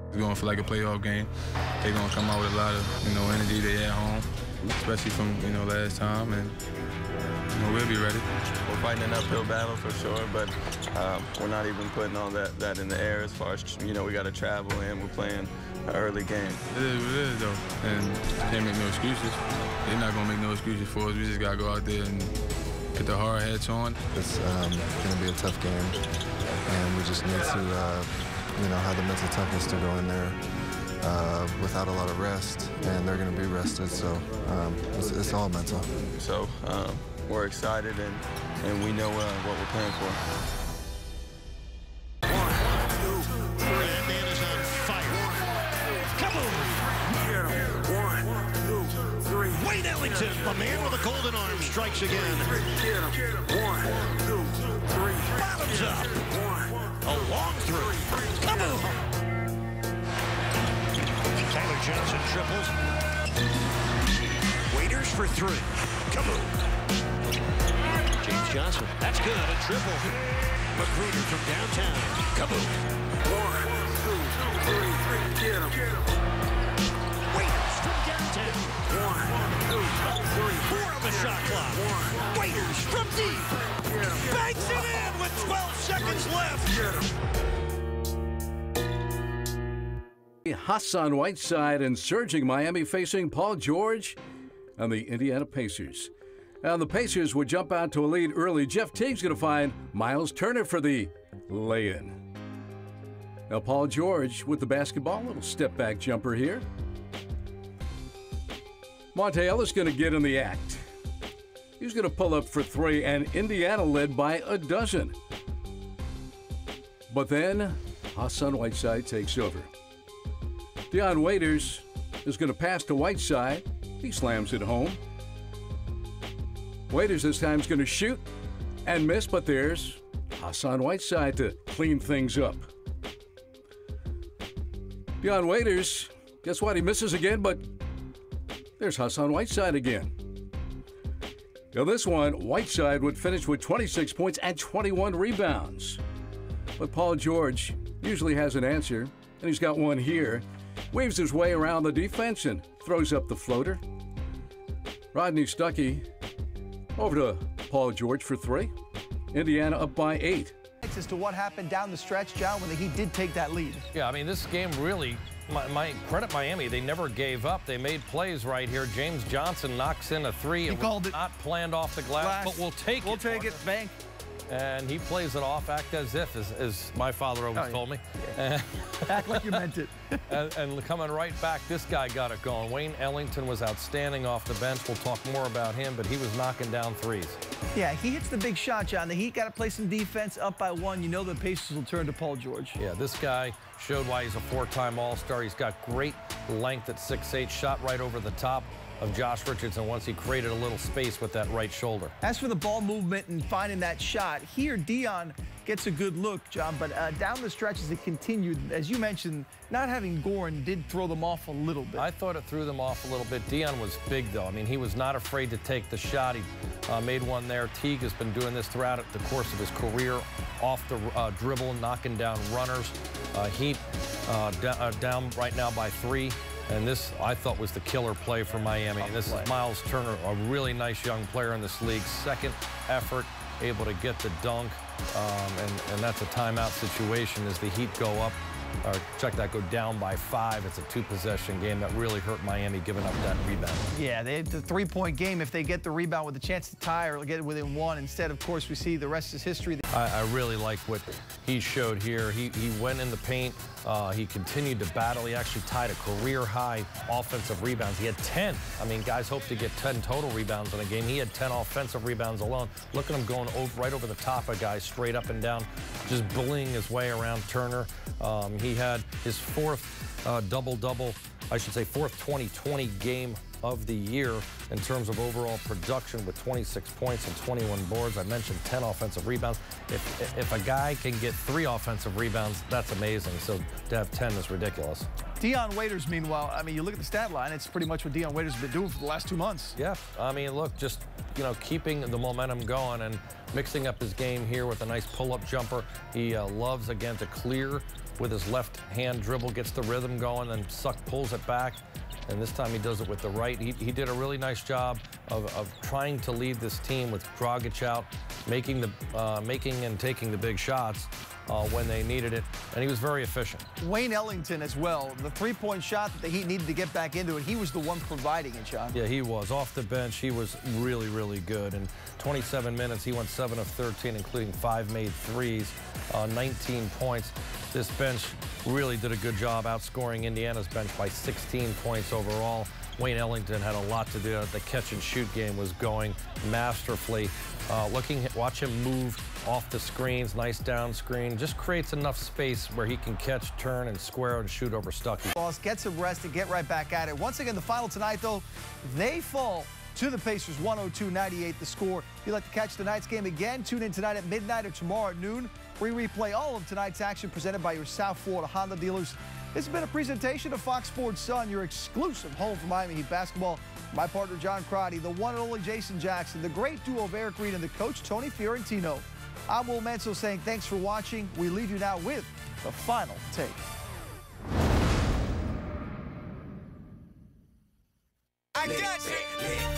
It's going for like a playoff game. They're going to come out with a lot of, energy. They at home, especially from, last time, and we'll be ready. We're fighting an uphill battle for sure, but we're not even putting all that in the air as far as, we got to travel and we're playing an early game. It is what it is, though, and can't make no excuses. They're not going to make no excuses for us. We just got to go out there and put the hard hats on. It's going to be a tough game, and we just need to, have the mental toughness to go in there without a lot of rest, and they're going to be rested, so it's all mental. So we're excited, and we know what we're playing for. 1, 2, 3. That man is on fire. Kaboom! 1, 2, 3. Wayne Ellington, the man with a golden arm, strikes again. 1, 2, 3. Bottoms up. A long through. Kaboom! Tyler Johnson triples. Waiters for 3. Kaboom! James Johnson, that's good. A triple. Magruder from downtown. Kaboom! 1, 2, 3. Get him. Waiters from downtown. 1, 2, 3. 4 on the shot clock. Waiters from deep. Banks it in with 12 seconds left. Hassan Whiteside and surging Miami facing Paul George and the Indiana Pacers. Now the Pacers would jump out to a lead early. Jeff Teague's going to find Miles Turner for the lay-in. Now Paul George with the basketball, little step-back jumper here. Monte Ellis going to get in the act. He's going to pull up for 3, and Indiana led by a dozen. But then Hassan Whiteside takes over. Dion Waiters is going to pass to Whiteside. He slams it home. Waiters this time is going to shoot and miss, but there's Hassan Whiteside to clean things up. Dion Waiters, guess what? He misses again, but there's Hassan Whiteside again. Now this one, Whiteside would finish with 26 points and 21 rebounds. But Paul George usually has an answer, and he's got one here. Weaves his way around the defense and throws up the floater. Rodney Stuckey over to Paul George for 3. Indiana up by 8. As to what happened down the stretch, John, when the Heat did take that lead. Yeah, I mean, this game really, my credit Miami, they never gave up. They made plays right here. James Johnson knocks in a 3. He called it. Not planned off the glass, but we'll take it. We'll take it, bank. And he plays it off, act as if, as my father always told me. Yeah. Act like you meant it. and coming right back, this guy got it going. Wayne Ellington was outstanding off the bench. We'll talk more about him, but he was knocking down 3s. Yeah, he hits the big shot, John. The Heat got to play some defense up by 1. You know the Pacers will turn to Paul George. Yeah, this guy showed why he's a 4-time All-Star. He's got great length at 6'8", shot right over the top of Josh Richardson once he created a little space with that right shoulder. As for the ball movement and finding that shot, here Dion gets a good look, John, but down the stretch as it continued, as you mentioned, not having Goran did throw them off a little bit. I thought it threw them off a little bit. Dion was big, though. I mean, he was not afraid to take the shot. He made one there. Teague has been doing this throughout the course of his career, off the dribble, knocking down runners. Heat down right now by 3. And this, I thought, was the killer play for Miami. And this is Miles Turner, a really nice young player in this league. Second effort, able to get the dunk. And that's a timeout situation as the Heat go up. Or check that, go down by 5. It's a 2-possession game that really hurt Miami giving up that rebound. Yeah, they have the 3-point game. If they get the rebound with a chance to tie or get it within 1, instead, of course, we see the rest is history. I really like what he showed here. He went in the paint. He continued to battle. He actually tied a career-high offensive rebounds. He had 10. I mean, guys hope to get 10 total rebounds in a game. He had 10 offensive rebounds alone. Look at him going right over the top of guys, straight up and down, just bullying his way around Turner. He had his 4th double-double, I should say 4th 20-20 game of the year in terms of overall production with 26 points and 21 boards. I mentioned 10 offensive rebounds. If a guy can get 3 offensive rebounds, that's amazing. So to have 10 is ridiculous. Dion Waiters, meanwhile, I mean, you look at the stat line, it's pretty much what Dion Waiters has been doing for the last 2 months. Yeah, I mean, look, just, keeping the momentum going and mixing up his game here with a nice pull-up jumper. He loves, again, to clear with his left hand dribble, gets the rhythm going, and Suck pulls it back. And this time he does it with the right. He did a really nice job of trying to lead this team with Dragic out, making and taking the big shots when they needed it, and he was very efficient. Wayne Ellington as well. The three-point shot that the Heat needed to get back into it, he was the one providing it, John. Yeah, he was. Off the bench, he was really, really good. In 27 minutes, he went 7 of 13, including 5 made threes, 19 points. This bench really did a good job outscoring Indiana's bench by 16 points overall. Wayne Ellington had a lot to do. The catch-and-shoot game was going masterfully. Watch him move off the screens, nice down screen. Just creates enough space where he can catch, turn, and square and shoot over Stuckey. Boss, get some rest and get right back at it. Once again, the final tonight, though, they fall to the Pacers, 102-98 the score. If you'd like to catch tonight's game again, tune in tonight at midnight or tomorrow at noon. We replay all of tonight's action presented by your South Florida Honda dealers. This has been a presentation of Fox Sports Sun, your exclusive home for Miami Heat basketball. My partner, John Crotty, the one and only Jason Jackson, the great duo of Eric Reed and the coach, Tony Fiorentino. I'm Will Mansell saying thanks for watching. We leave you now with the final take. I got it.